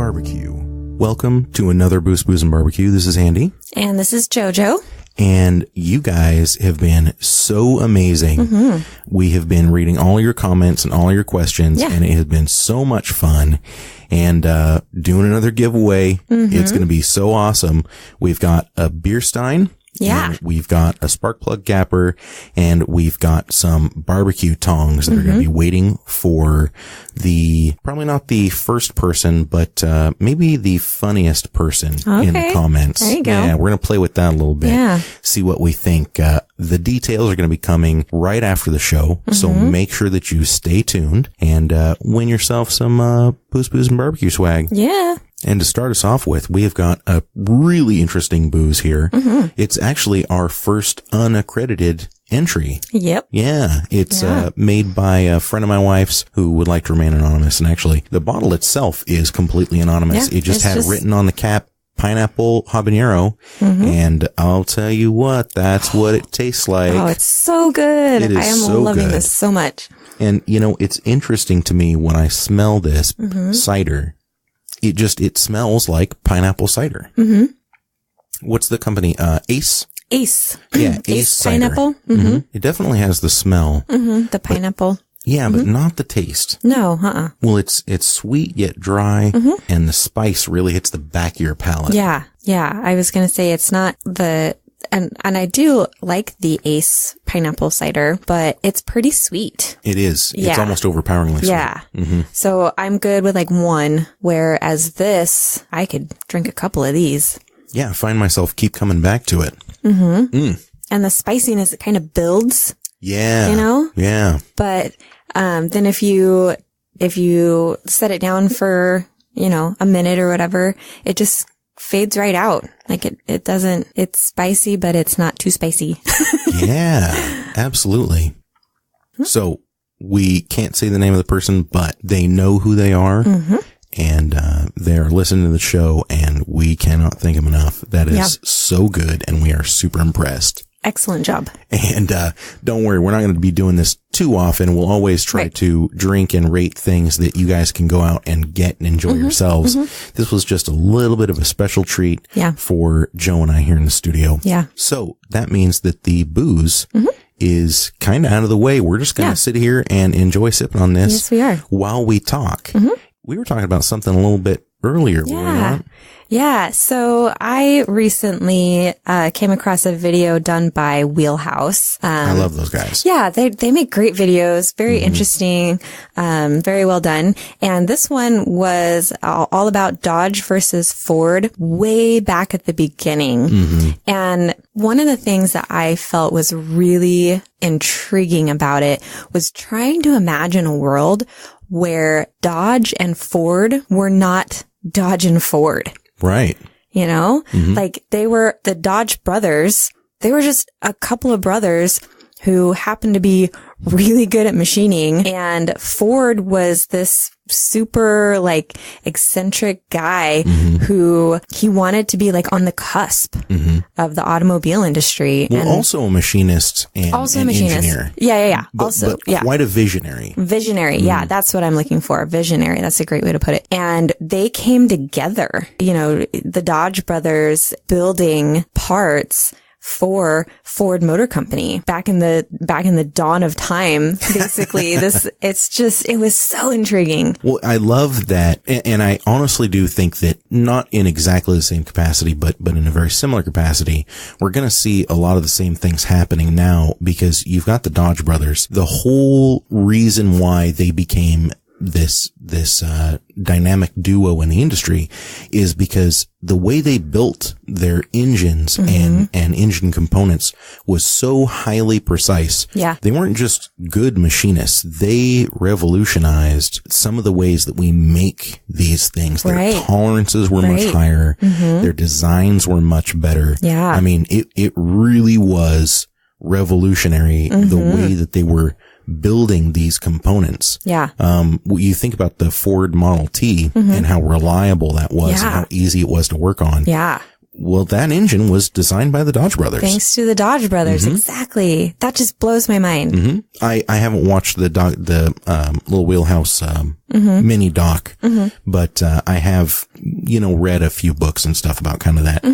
Barbecue. Welcome to another Booze and Barbecue. This is Andy. And this is Jojo. And you guys have been so amazing. Mm-hmm. We have been reading all your comments and all your questions, and it has been so much fun. And doing another giveaway, it's going to be so awesome. We've got a beer stein. Yeah. We've got a spark plug gapper, and we've got some barbecue tongs that are going to be waiting for probably not the first person, but maybe the funniest person in the comments. There you go. Yeah, we're going to play with that a little bit. See what we think. The details are going to be coming right after the show, so make sure that you stay tuned and win yourself some Booze and Barbecue swag. Yeah. And to start us off with, we have got a really interesting booze here. It's actually our first unaccredited entry. Yep. Yeah. It's made by a friend of my wife's who would like to remain anonymous. And actually, the bottle itself is completely anonymous. It just had written on the cap, pineapple habanero. And I'll tell you what, that's what it tastes like. Oh, it's so good. It is I am so loving good. this so much. And, you know, it's interesting to me when I smell this cider. It smells like pineapple cider. What's the company? Ace? Ace. Yeah, Ace pineapple. It definitely has the smell. The pineapple. But not the taste. No, Well, it's sweet yet dry, and the spice really hits the back of your palate. Yeah. I was going to say it's not and I do like the Ace pineapple cider, but it's pretty sweet. It is. Yeah. It's almost overpoweringly sweet. Yeah. So I'm good with like one, whereas this, I could drink a couple of these. Yeah, I find myself keep coming back to it. And the spiciness, it kind of builds. Yeah. You know? Yeah. But then if you set it down for, a minute or whatever, it just fades right out. Like it doesn't, it's spicy, but it's not too spicy. Yeah, absolutely. So we can't say the name of the person, but they know who they are. And they're listening to the show, and we cannot thank them enough. That is so good, and we are super impressed. Excellent job. And don't worry, we're not going to be doing this too often. We'll always try to drink and rate things that you guys can go out and get and enjoy yourselves. This was just a little bit of a special treat for Joe and I here in the studio. Yeah. So that means that the booze is kind of out of the way. We're just going to sit here and enjoy sipping on this. Yes, we are. While we talk. We were talking about something a little bit earlier. Were we not? Yeah. So I recently came across a video done by Wheelhouse. I love those guys. Yeah, they make great videos, very interesting, very well done. And this one was all about Dodge versus Ford way back at the beginning. And one of the things that I felt was really intriguing about it was trying to imagine a world where Dodge and Ford were not Dodge and Ford. Right. Like they were the Dodge brothers. They were just a couple of brothers who happened to be really good at machining. And Ford was this super like eccentric guy who he wanted to be like on the cusp of the automobile industry. Well, and also a machinist and an engineer. Yeah. But quite a visionary. Yeah, that's what I'm looking for. Visionary. That's a great way to put it. And they came together, the Dodge brothers building parts for Ford Motor Company back in the dawn of time. Basically, it was so intriguing. Well, I love that. And I honestly do think that not in exactly the same capacity, but in a very similar capacity, we're going to see a lot of the same things happening now because you've got the Dodge brothers. The whole reason why they became this dynamic duo in the industry is because the way they built their engines and engine components was so highly precise. Yeah. They weren't just good machinists. They revolutionized some of the ways that we make these things. Their tolerances were much higher. Their designs were much better. Yeah. I mean, it really was revolutionary the way that they were building these components. Yeah. You think about the Ford Model T and how reliable that was and how easy it was to work on. Yeah. Well, that engine was designed by the Dodge brothers. Thanks to the Dodge brothers. Exactly. That just blows my mind. I haven't watched the Little Wheelhouse mini doc, but I have, read a few books and stuff about kind of that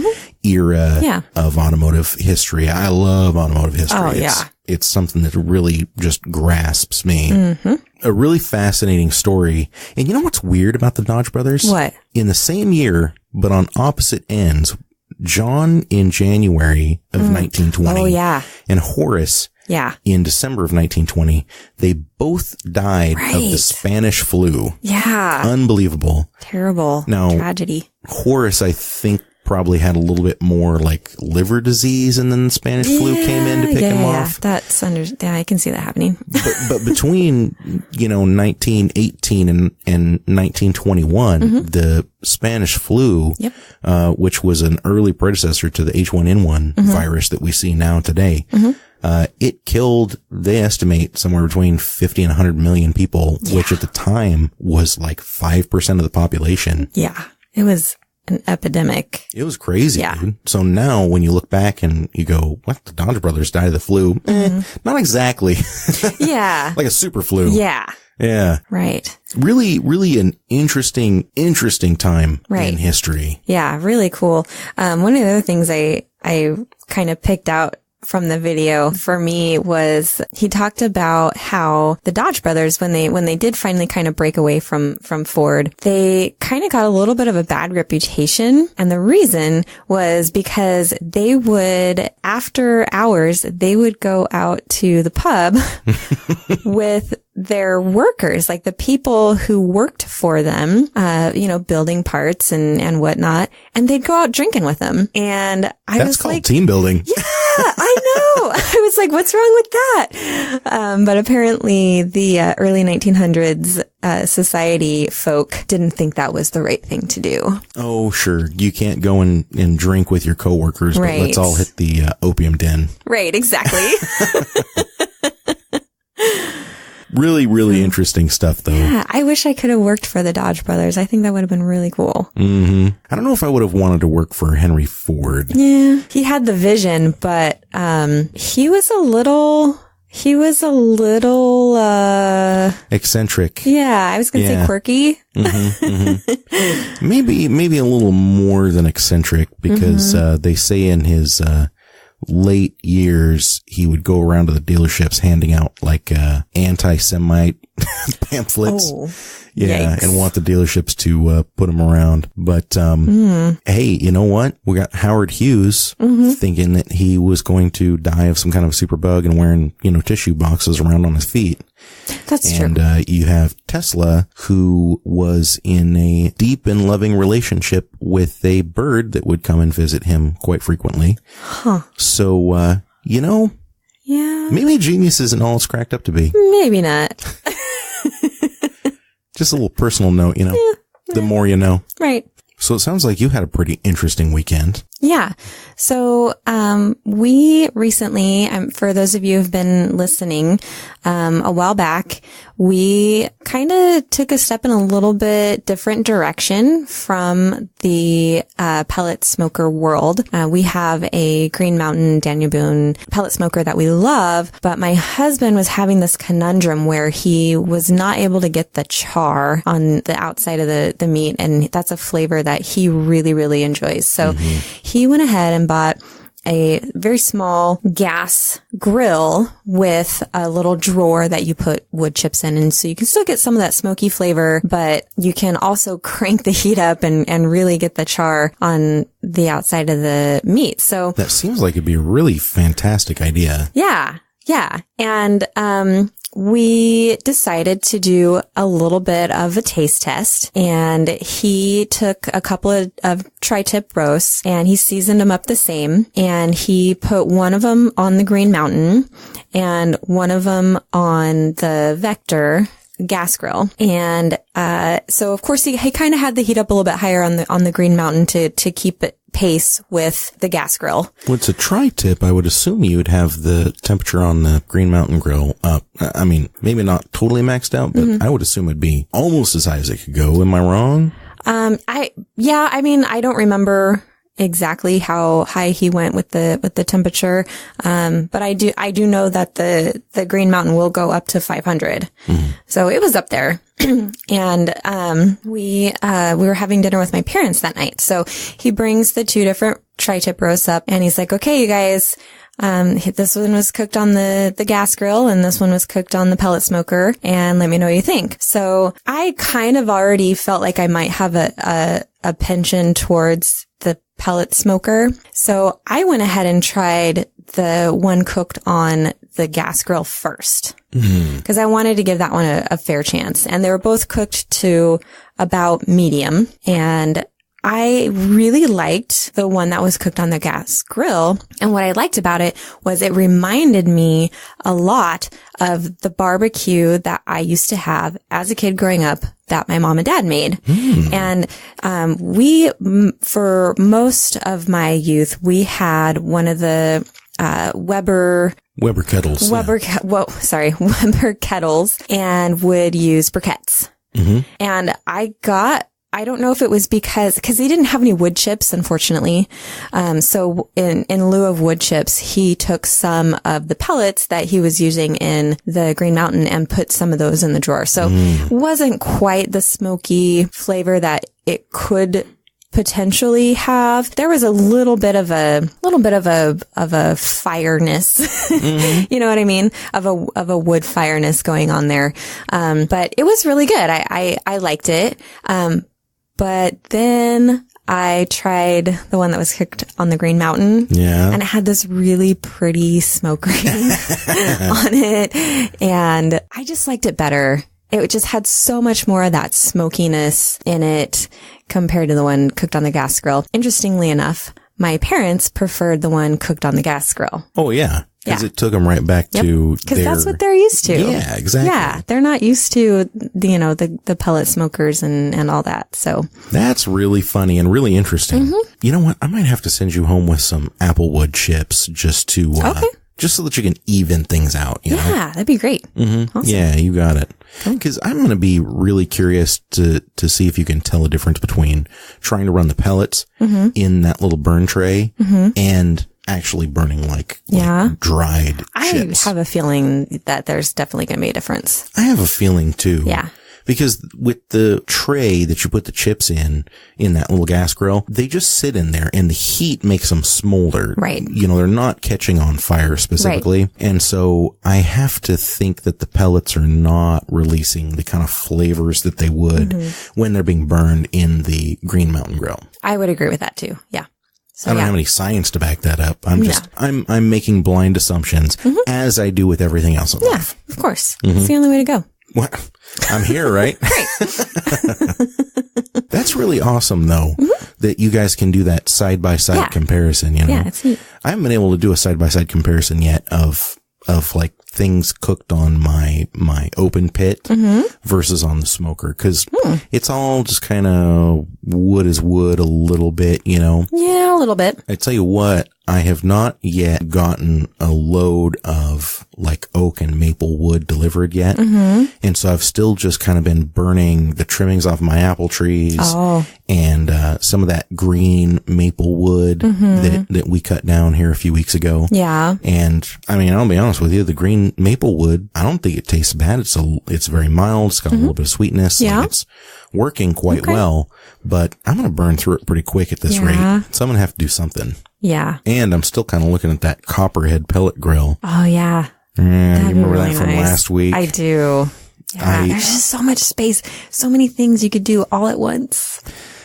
era of automotive history. I love automotive history. Oh, yeah. It's something that really just grasps me. A really fascinating story. And you know what's weird about the Dodge brothers? What? In the same year, but on opposite ends, John in January of 1920. Oh, yeah. And Horace in December of 1920. They both died of the Spanish flu. Yeah. Unbelievable. Terrible. Now, tragedy. Horace, I think, probably had a little bit more like liver disease, and then the Spanish flu came in to pick him off. That's I can see that happening. but between 1918 and 1921, the Spanish flu, which was an early predecessor to the H1N1 virus that we see now today, it killed, they estimate, somewhere between 50 and 100 million people, which at the time was like 5% of the population. Yeah, it was an epidemic. It was crazy, dude. So now when you look back and you go, what, the Dodge brothers died of the flu? Not exactly. Like a super flu. Yeah. Right. Really, really an interesting time in history. Yeah, really cool. One of the other things I kind of picked out from the video for me was he talked about how the Dodge brothers, when they did finally kind of break away from Ford, they kind of got a little bit of a bad reputation. And the reason was because they would, after hours, they would go out to the pub with their workers, like the people who worked for them, building parts and whatnot, and they'd go out drinking with them. And That's called team building. Yeah, I know. I was like, what's wrong with that? But apparently the early 1900s society folk didn't think that was the right thing to do. Oh, sure. You can't go and drink with your coworkers, but let's all hit the opium den. Right, exactly. Really, really interesting stuff, though. Yeah, I wish I could have worked for the Dodge brothers. I think that would have been really cool. I don't know if I would have wanted to work for Henry Ford. Yeah, he had the vision, but he was a little eccentric. Yeah, I was going to say quirky. Maybe a little more than eccentric, because they say in his late years, he would go around to the dealerships handing out like anti-Semite pamphlets. Oh, yikes. And want the dealerships to put them around. But hey, you know what? We got Howard Hughes thinking that he was going to die of some kind of superbug and wearing, tissue boxes around on his feet. That's true. And you have Tesla, who was in a deep and loving relationship with a bird that would come and visit him quite frequently. So, maybe genius isn't all it's cracked up to be. Maybe not. Just a little personal note, the more you know. Right. So it sounds like you had a pretty interesting weekend. Yeah. So, we recently, for those of you who've been listening, a while back, we kind of took a step in a little bit different direction from the, pellet smoker world. We have a Green Mountain Daniel Boone pellet smoker that we love, but my husband was having this conundrum where he was not able to get the char on the outside of the meat. And that's a flavor that he really, really enjoys. So he went ahead and bought a very small gas grill with a little drawer that you put wood chips in. And so you can still get some of that smoky flavor, but you can also crank the heat up and really get the char on the outside of the meat. So that seems like it'd be a really fantastic idea. Yeah. Yeah. And, we decided to do a little bit of a taste test, and he took a couple of tri-tip roasts and he seasoned them up the same, and he put one of them on the Green Mountain and one of them on the Vector gas grill. And, so of course he kind of had the heat up a little bit higher on the Green Mountain to keep it pace with the gas grill. Well, it's a tri-tip. I would assume you would have the temperature on the Green Mountain grill up. I mean, maybe not totally maxed out, but I would assume it'd be almost as high as it could go. Am I wrong? I don't remember exactly how high he went with the temperature. But I do know that the Green Mountain will go up to 500. So it was up there. And, we were having dinner with my parents that night. So he brings the 2 different tri-tip roasts up and he's like, okay, you guys, this one was cooked on the gas grill and this one was cooked on the pellet smoker and let me know what you think. So I kind of already felt like I might have a penchant towards the pellet smoker. So I went ahead and tried the one cooked on the gas grill first because I wanted to give that one a fair chance. And they were both cooked to about medium. And I really liked the one that was cooked on the gas grill. And what I liked about it was it reminded me a lot of the barbecue that I used to have as a kid growing up that my mom and dad made. And, for most of my youth, we had one of the, Weber kettles. Weber kettles and would use briquettes. And I don't know if it was because they didn't have any wood chips, unfortunately. So in lieu of wood chips, he took some of the pellets that he was using in the Green Mountain and put some of those in the drawer. So it wasn't quite the smoky flavor that it could potentially have. There was a little bit of a fireness. You know what I mean? Of a wood fireness going on there. But it was really good. I liked it. But then I tried the one that was cooked on the Green Mountain. Yeah. And it had this really pretty smoke ring on it. And I just liked it better. It just had so much more of that smokiness in it compared to the one cooked on the gas grill. Interestingly enough, my parents preferred the one cooked on the gas grill. Oh, yeah. Because it took them right back to because that's what they're used to. Yeah, exactly. Yeah, they're not used to the pellet smokers and all that. So that's really funny and really interesting. You know what? I might have to send you home with some applewood chips just to just so that you can even things out. You know? That'd be great. Awesome. Yeah, you got it. Because I'm going to be really curious to see if you can tell a difference between trying to run the pellets in that little burn tray and actually burning like dried chips. I have a feeling that there's definitely going to be a difference. I have a feeling too. Yeah. Because with the tray that you put the chips in that little gas grill, they just sit in there and the heat makes them smolder. Right. You know, they're not catching on fire specifically. Right. And so I have to think that the pellets are not releasing the kind of flavors that they would when they're being burned in the Green Mountain Grill. I would agree with that too. Yeah. So, I don't have any science to back that up. I'm making blind assumptions as I do with everything else in life. Yeah, of course. It's the only way to go. What? I'm here, right? Right. That's really awesome, though, that you guys can do that side-by-side comparison, you know? Yeah, it's neat. I haven't been able to do a side-by-side comparison yet of like things cooked on my open pit versus on the smoker. Cause it's all just kind of wood is wood a little bit, you know? Yeah, a little bit. I tell you what, I have not yet gotten a load of like oak and maple wood delivered yet. And so I've still just kind of been burning the trimmings off my apple trees and some of that green maple wood that we cut down here a few weeks ago. Yeah. And I mean, I'll be honest with you, the green maple wood, I don't think it tastes bad. It's very mild. It's got a little bit of sweetness. Yeah. Like it's working quite well, but I'm going to burn through it pretty quick at this rate. So I'm going to have to do something. Yeah. And I'm still kind of looking at that copperhead pellet grill. Oh, yeah. Yeah, you remember really that from last week? I do. Yeah. There's just so much space, so many things you could do all at once.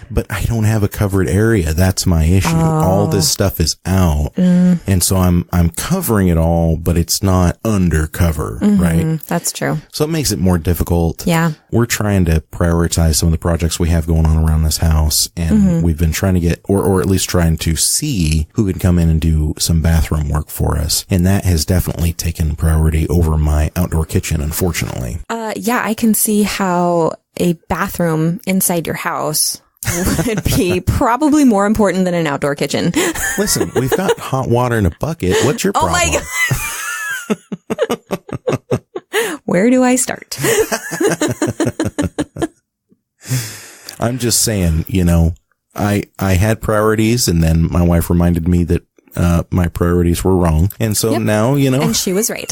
But I don't have a covered area. That's my issue. All this stuff is out. And so I'm covering it all, but it's not undercover, right? That's true. So it makes it more difficult. Yeah. We're trying to prioritize some of the projects we have going on around this house. And we've been trying to get, or at least trying to see who can come in and do some bathroom work for us. And that has definitely taken priority over my outdoor kitchen, unfortunately. Yeah, I can see how a bathroom inside your house would be probably more important than an outdoor kitchen. Listen, we've got hot water in a bucket. What's your problem? Oh my God. Where do I start? I'm just saying, you know, I had priorities, and then my wife reminded me that my priorities were wrong. And so now, And she was right.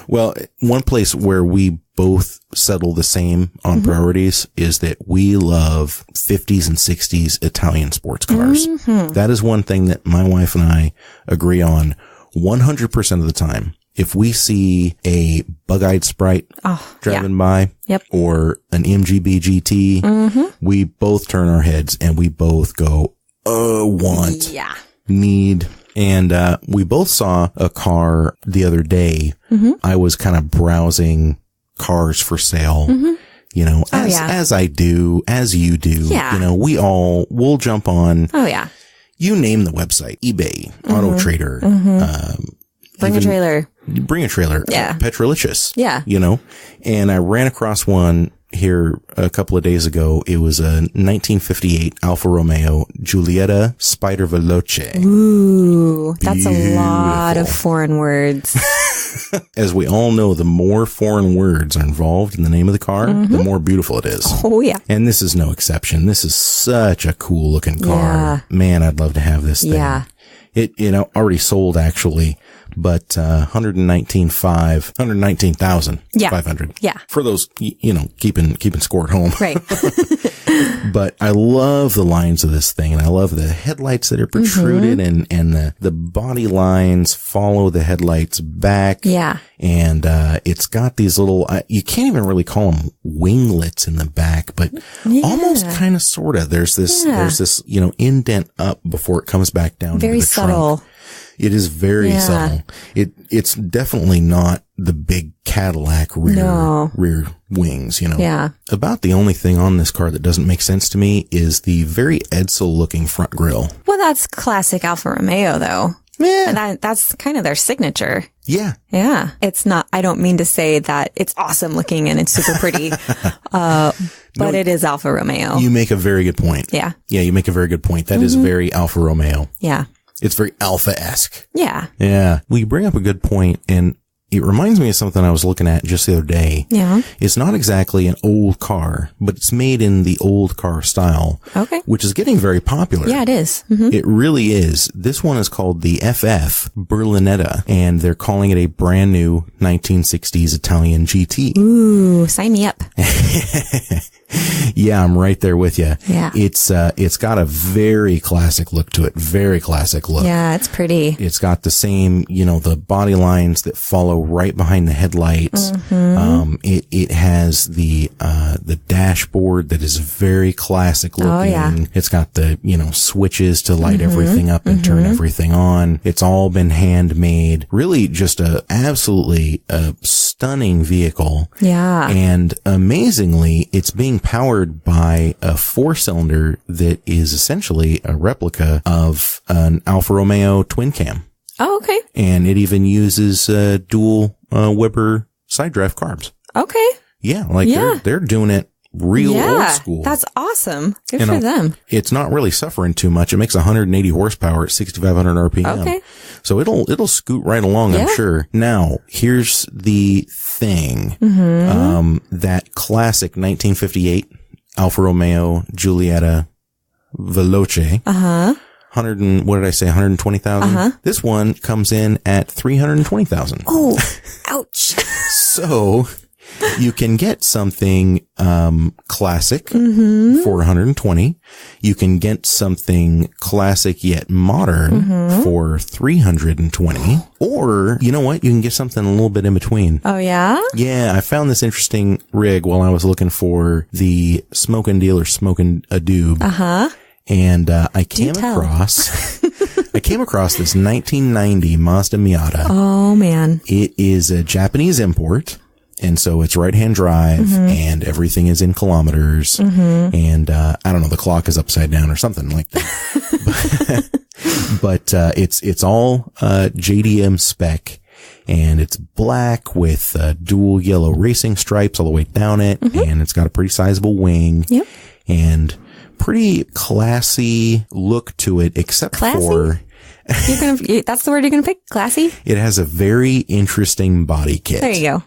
Well, one place where we both settle the same on priorities is that we love 50s and 60s Italian sports cars. That is one thing that my wife and I agree on 100% of the time. If we see a bug-eyed Sprite driving by or an MGB GT, we both turn our heads and we both go, want, need. And we both saw a car the other day. I was kind of browsing cars for sale, as I do, as you do. We'll jump on. You name the website, eBay, Auto Trader, Bring a trailer. Petrolicious. And I ran across one here a couple of days ago. It was a 1958 Alfa Romeo Giulietta Spider Veloce. Ooh, that's a lot of foreign words. As we all know, the more foreign words are involved in the name of the car, the more beautiful it is. Oh, yeah. And this is no exception. This is such a cool looking car. Man, I'd love to have this thing. Yeah. It, already sold actually, but, 119,500. Yeah. For those, keeping score at home. Right. But I love the lines of this thing, and I love the headlights that are protruded and the body lines follow the headlights back. Yeah. And, it's got these little, you can't even really call them winglets in the back, but almost kind of sort of. There's this, indent up before it comes back down. Very to the subtle. Trunk. It is very subtle. It's definitely not the big Cadillac rear wings, Yeah. About the only thing on this car that doesn't make sense to me is the very Edsel looking front grille. Well, that's classic Alfa Romeo though. Yeah. And that's kind of their signature. Yeah. Yeah. It's not, I don't mean to say that it's awesome looking and it's super pretty. But it is Alfa Romeo. You make a very good point. Yeah. Yeah. You make a very good point. That is very Alfa Romeo. Yeah. It's very Alfa-esque. Yeah. Yeah. Well, you bring up a good point, and it reminds me of something I was looking at just the other day. Yeah. It's not exactly an old car, but it's made in the old car style. Okay. Which is getting very popular. Yeah, it is. Mm-hmm. It really is. This one is called the FF Berlinetta, and they're calling it a brand new 1960s Italian GT. Ooh, sign me up. Yeah, I'm right there with you. Yeah. It's got a very classic look to it. Very classic look. Yeah, it's pretty. It's got the same, the body lines that follow right behind the headlights. It has the dashboard that is very classic looking. Oh, yeah. It's got the, switches to light everything up and turn everything on. It's all been handmade. Really just absolutely stunning vehicle. Yeah. And amazingly, it's being powered by a 4-cylinder that is essentially a replica of an Alfa Romeo twin cam. Oh, okay. And it even uses dual Weber side drive carbs. Okay. Yeah, they're doing it real old school. That's awesome. Good for them. It's not really suffering too much. It makes 180 horsepower at 6,500 RPM. Okay. So it'll scoot right along, I'm sure. Now, here's the thing. That classic 1958 Alfa Romeo Giulietta Veloce. 120,000. This one comes in at 320,000. Oh, ouch. So you can get something classic for 120. You can get something classic yet modern for 320. Or, you know what? You can get something a little bit in between. Oh, yeah? Yeah, I found this interesting rig while I was looking for the Smokin Deal or Smokin Doobie. And I came across this 1990 Mazda Miata. Oh, man. It is a Japanese import. And so it's right-hand drive and everything is in kilometers. And, I don't know, the clock is upside down or something like that. but it's all, JDM spec, and it's black with, dual yellow racing stripes all the way down it. And it's got a pretty sizable wing. Yep. And pretty classy look to it, except for that's the word you're gonna pick? Classy? It has a very interesting body kit. There you go.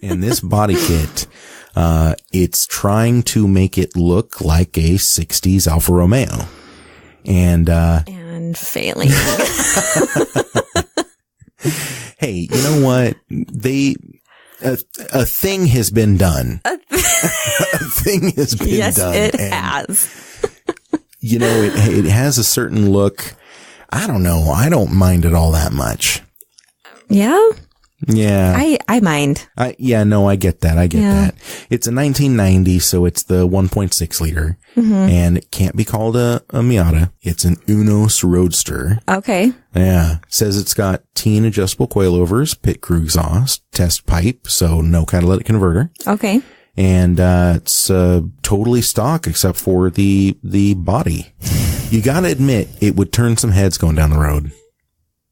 And this body kit, It's trying to make it look like a 60s Alfa Romeo. And failing. Hey, you know what? A thing has been done. A thing has been done. Yes, it has. You know, it has a certain look. I don't know. I don't mind it all that much. Yeah? Yeah. I mind. I get that. That. It's a 1990, so it's the 1.6 liter. And it can't be called a Miata. It's an Unos Roadster. Okay. Yeah. Says it's got teen adjustable coilovers, pit crew exhaust, test pipe, so no catalytic converter. Okay. And it's totally stock except for the body. You gotta admit, it would turn some heads going down the road.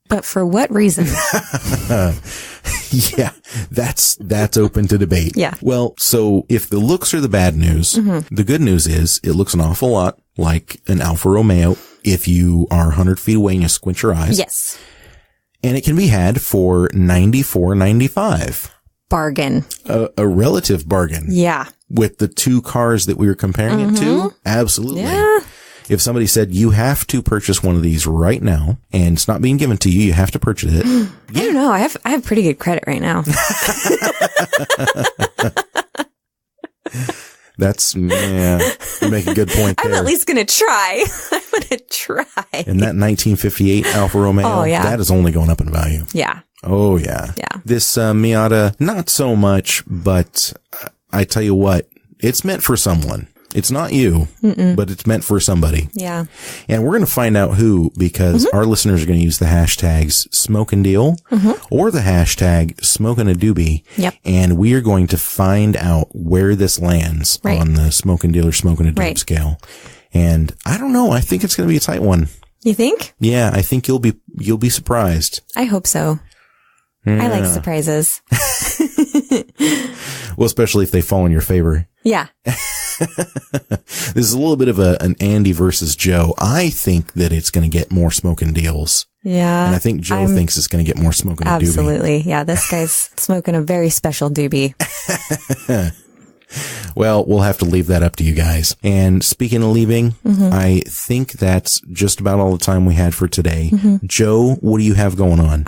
But for what reason? Yeah, that's open to debate. Yeah. Well, so if the looks are the bad news, the good news is it looks an awful lot like an Alfa Romeo if you are 100 feet away and you squint your eyes. Yes. And it can be had for $94.95. Bargain. A relative bargain. Yeah. With the two cars that we were comparing it to? Absolutely. Yeah. If somebody said you have to purchase one of these right now and it's not being given to you, you have to purchase it. I don't know. I have pretty good credit right now. You make a good point there. I'm at least going to try. I'm going to try. And that 1958 Alfa Romeo, that is only going up in value. Yeah. Oh, yeah. Yeah. This Miata, not so much, but I tell you what, it's meant for someone. It's not you, but it's meant for somebody. Yeah. And we're going to find out who, because our listeners are going to use the hashtags Smokin Deal or the hashtag Smokin a Doobie. Yep. And we are going to find out where this lands on the Smokin Deal or Smokin a Doobie scale. And I don't know. I think it's going to be a tight one. You think? Yeah. I think you'll be surprised. I hope so. Yeah. I like surprises. Well, especially if they fall in your favor. Yeah. This is a little bit of an Andy versus Joe. I think that it's going to get more Smokin Deals. Yeah. And I think Joe thinks it's going to get more Smokin a Doobie. Absolutely. Yeah. This guy's smoking a very special doobie. Well, we'll have to leave that up to you guys. And speaking of leaving, I think that's just about all the time we had for today. Joe, what do you have going on?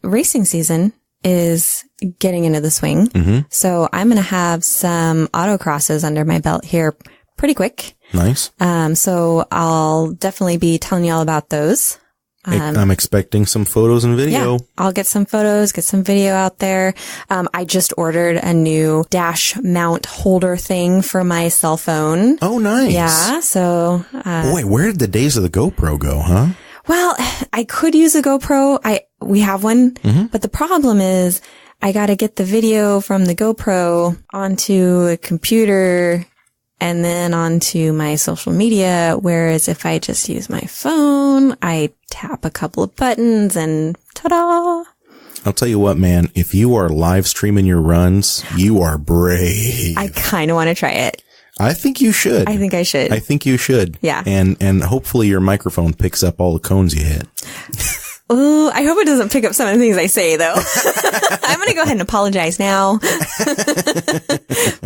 Racing season is getting into the swing. So I'm going to have some autocrosses under my belt here pretty quick. Nice. So I'll definitely be telling you all about those. I'm expecting some photos and video. Yeah, I'll get some photos, get some video out there. I just ordered a new dash mount holder thing for my cell phone. Oh, nice. Yeah. So, boy, where did the days of the GoPro go, huh? Well, I could use a GoPro. We have one, but the problem is I got to get the video from the GoPro onto a computer and then onto my social media. Whereas if I just use my phone, I tap a couple of buttons and ta-da. I'll tell you what, man, if you are live streaming your runs, you are brave. I kind of want to try it. I think you should. I think I should. I think you should. Yeah. And hopefully your microphone picks up all the cones you hit. Ooh, I hope it doesn't pick up some of the things I say, though. I'm going to go ahead and apologize now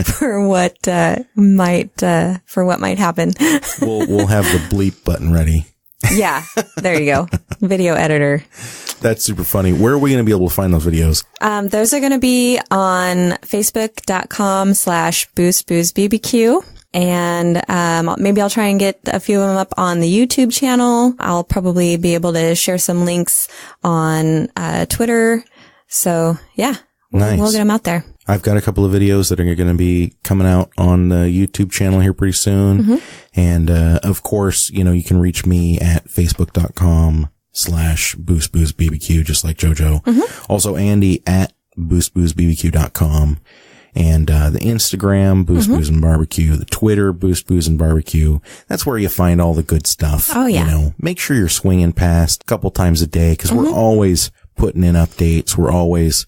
for what might happen. We'll have the bleep button ready. Yeah, there you go. Video editor. That's super funny. Where are we going to be able to find those videos? Those are going to be on facebook.com/boostboostbbq. And maybe I'll try and get a few of them up on the YouTube channel. I'll probably be able to share some links on Twitter. So, yeah, we'll get them out there. I've got a couple of videos that are going to be coming out on the YouTube channel here pretty soon. And of course, you can reach me at facebook.com/boostboostbbq, just like Jojo. Also, Andy at boostboostbbq.com. And the Instagram, Boost Booze and Barbecue, the Twitter, Boost Booze and Barbecue. That's where you find all the good stuff. Oh, yeah. Make sure you're swinging past a couple times a day, because we're always putting in updates. We're always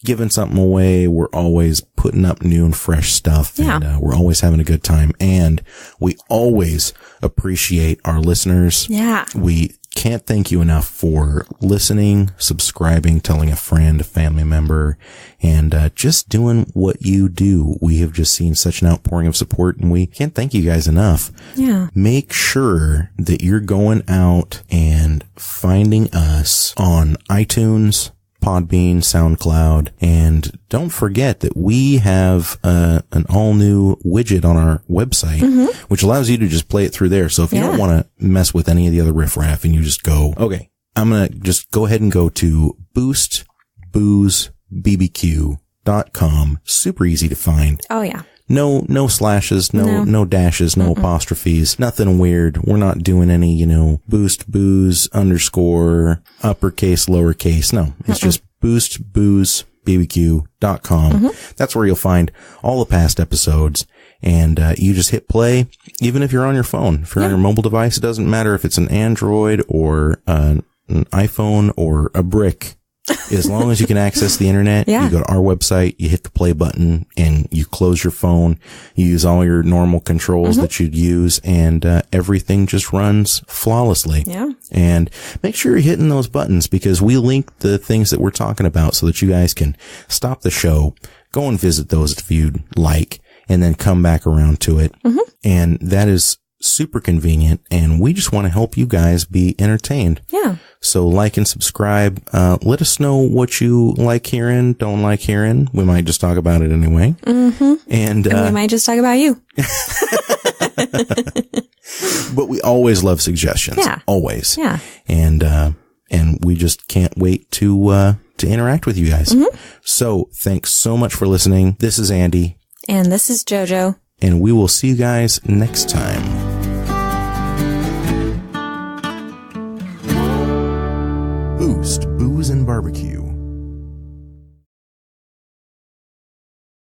giving something away. We're always putting up new and fresh stuff. Yeah. And we're always having a good time. And we always appreciate our listeners. Yeah. We can't thank you enough for listening, subscribing, telling a friend, a family member, and just doing what you do. We have just seen such an outpouring of support, and we can't thank you guys enough. Yeah. Make sure that you're going out and finding us on iTunes, Podbean, SoundCloud, and don't forget that we have an all-new widget on our website, which allows you to just play it through there. So if you don't want to mess with any of the other riffraff and you just go, okay, I'm going to just go ahead and go to boostboozbbq.com. Super easy to find. Oh, yeah. No slashes, no dashes, no apostrophes, nothing weird. We're not doing any, boost booze _, uppercase, lowercase. No, it's just boostboozbbq.com. That's where you'll find all the past episodes. And you just hit play, even if you're on your phone. If you're on your mobile device, it doesn't matter if it's an Android or an iPhone or a brick. As long as you can access the internet, you go to our website, you hit the play button, and you close your phone. You use all your normal controls that you'd use, and everything just runs flawlessly. Yeah. And make sure you're hitting those buttons, because we link the things that we're talking about so that you guys can stop the show, go and visit those if you'd like, and then come back around to it. And that is super convenient, and we just want to help you guys be entertained. Yeah. So like and subscribe. Let us know what you like hearing, don't like hearing. We might just talk about it anyway. And we might just talk about you. But we always love suggestions. Yeah. Always. Yeah. And we just can't wait to interact with you guys. So thanks so much for listening. This is Andy. And this is Jojo. And we will see you guys next time. Boost, Booze, and Barbecue.